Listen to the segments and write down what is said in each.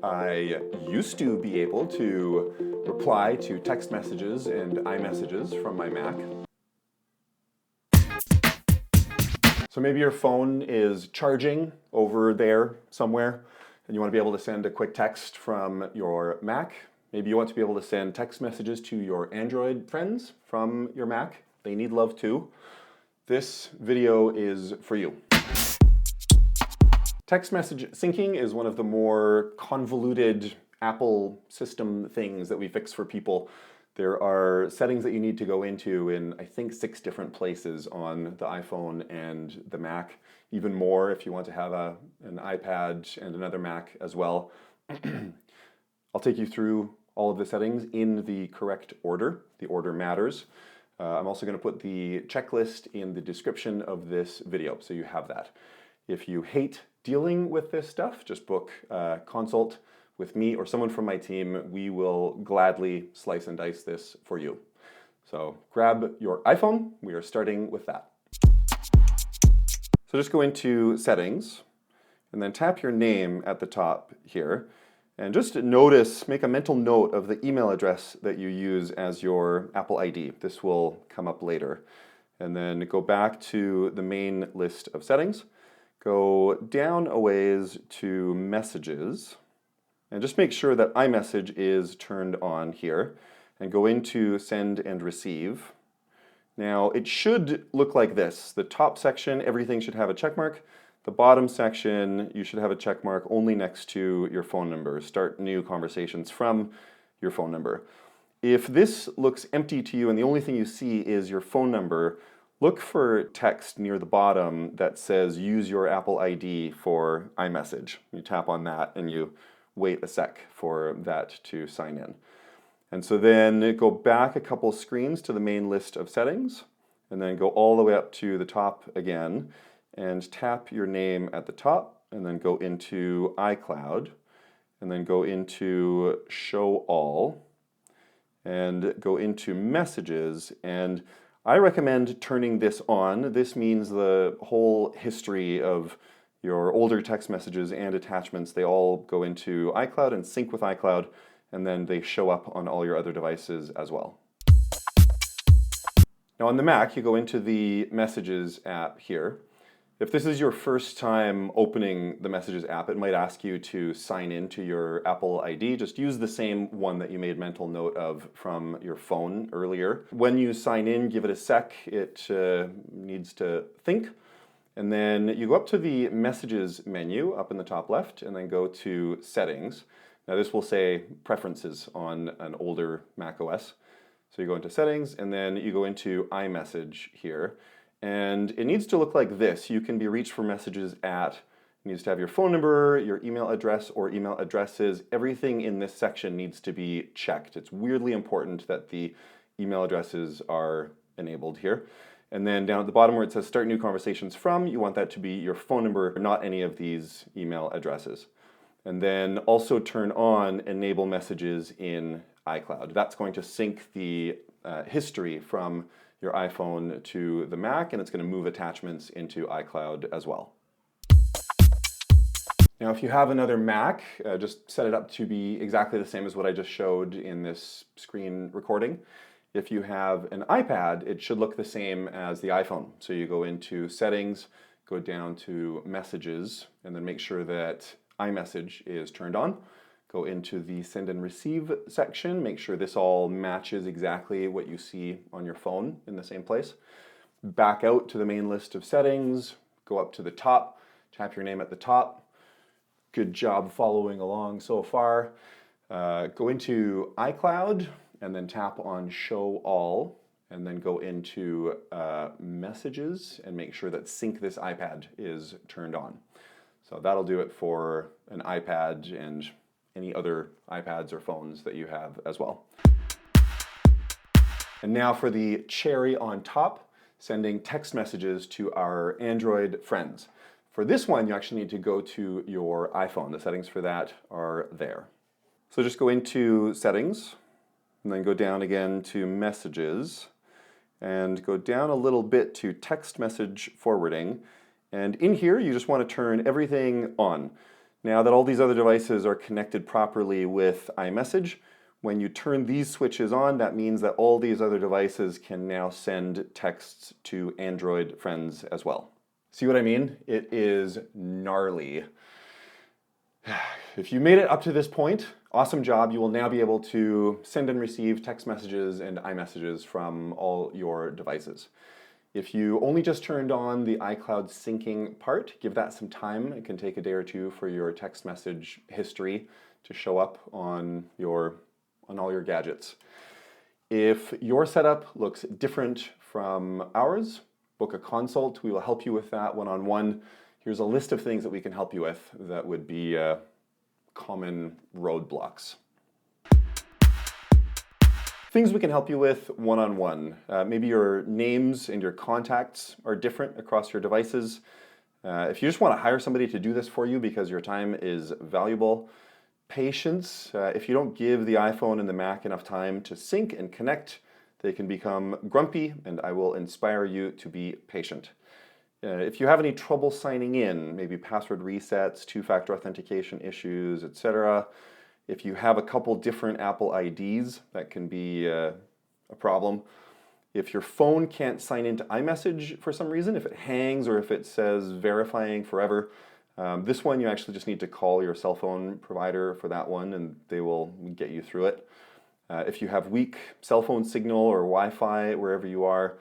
I used to be able to reply to text messages and iMessages from my Mac. So maybe your phone is charging over there somewhere and you want to be able to send a quick text from your Mac. Maybe you want to be able to send text messages to your Android friends from your Mac. They need love too. This video is for you. Text message syncing is one of the more convoluted Apple system things that we fix for people. There are settings that you need to go into in, I think, 6 different places on the iPhone and the Mac. Even more if you want to have an iPad and another Mac as well. I'll take you through all of the settings in the correct order. The order matters. I'm also going to put the checklist in the description of this video, so you have that. If you hate dealing with this stuff, just book a consult with me or someone from my team. We will gladly slice and dice this for you. So grab your iPhone. We are starting with that. So just go into Settings and then tap your name at the top here. And just notice, make a mental note of the email address that you use as your Apple ID. This will come up later. And then go back to the main list of settings. Go down a ways to Messages. And just make sure that iMessage is turned on here. And go into Send and Receive. Now, it should look like this. The top section, everything should have a check mark. The bottom section, you should have a check mark only next to your phone number. Start new conversations from your phone number. If this looks empty to you and the only thing you see is your phone number, look for text near the bottom that says use your Apple ID for iMessage. You tap on that and you wait a sec for that to sign in. And so then go back a couple screens to the main list of settings and then go all the way up to the top again and tap your name at the top and then go into iCloud and then go into Show All and go into Messages. And I recommend turning this on. This means the whole history of your older text messages and attachments, they all go into iCloud and sync with iCloud, and then they show up on all your other devices as well. Now on the Mac, you go into the Messages app here. If this is your first time opening the Messages app, it might ask you to sign in to your Apple ID. Just use the same one that you made mental note of from your phone earlier. When you sign in, give it a sec. It needs to think. And then you go up to the Messages menu up in the top left and then go to Settings. Now this will say Preferences on an older macOS. So you go into Settings and then you go into iMessage here. And it needs to look like this. You can be reached for messages at, it needs to have your phone number, your email address or email addresses. Everything in this section needs to be checked. It's weirdly important that the email addresses are enabled here. And then down at the bottom where it says Start New Conversations From, you want that to be your phone number, not any of these email addresses. And then also turn on Enable Messages in iCloud. That's going to sync the history from your iPhone to the Mac, and it's going to move attachments into iCloud as well. Now, if you have another Mac, just set it up to be exactly the same as what I just showed in this screen recording. If you have an iPad, it should look the same as the iPhone. So you go into Settings, go down to Messages, and then make sure that iMessage is turned on. Go into the Send and Receive section, make sure this all matches exactly what you see on your phone in the same place. Back out to the main list of settings, go up to the top, tap your name at the top. Good job following along so far. Go into iCloud and then tap on Show All and then go into Messages and make sure that Sync This iPad is turned on. So that'll do it for an iPad and any other iPads or phones that you have as well. And now for the cherry on top, sending text messages to our Android friends. For this one, you actually need to go to your iPhone. The settings for that are there. So just go into Settings, and then go down again to Messages, and go down a little bit to Text Message Forwarding. And in here, you just want to turn everything on. Now that all these other devices are connected properly with iMessage, when you turn these switches on, that means that all these other devices can now send texts to Android friends as well. See what I mean? It is gnarly. If you made it up to this point, awesome job. You will now be able to send and receive text messages and iMessages from all your devices. If you only just turned on the iCloud syncing part, give that some time. It can take a day or two for your text message history to show up on all your gadgets. If your setup looks different from ours, book a consult. We will help you with that one-on-one. Here's a list of things that we can help you with that would be common roadblocks. Things we can help you with one-on-one. Maybe your names and your contacts are different across your devices. If you just want to hire somebody to do this for you because your time is valuable, patience. If you don't give the iPhone and the Mac enough time to sync and connect, they can become grumpy, and I will inspire you to be patient. If you have any trouble signing in, maybe password resets, two-factor authentication issues, etc., if you have a couple different Apple IDs, that can be a problem. If your phone can't sign into iMessage for some reason, if it hangs or if it says verifying forever, this one you actually just need to call your cell phone provider for that one and they will get you through it. If you have weak cell phone signal or Wi-Fi wherever you are,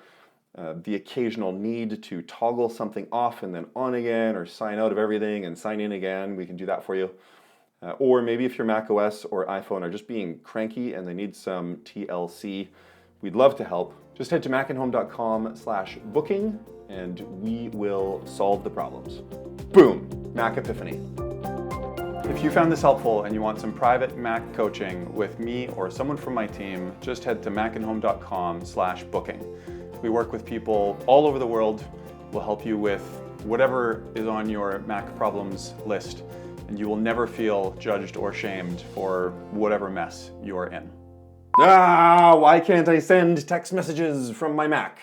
the occasional need to toggle something off and then on again, or sign out of everything and sign in again, we can do that for you. Or maybe if your macOS or iPhone are just being cranky and they need some TLC, we'd love to help. Just head to macandhome.com/booking and we will solve the problems. Boom, Mac Epiphany. If you found this helpful and you want some private Mac coaching with me or someone from my team, just head to macandhome.com/booking. We work with people all over the world. We'll help you with whatever is on your Mac problems list, and you will never feel judged or shamed for whatever mess you are in. Why can't I send text messages from my Mac?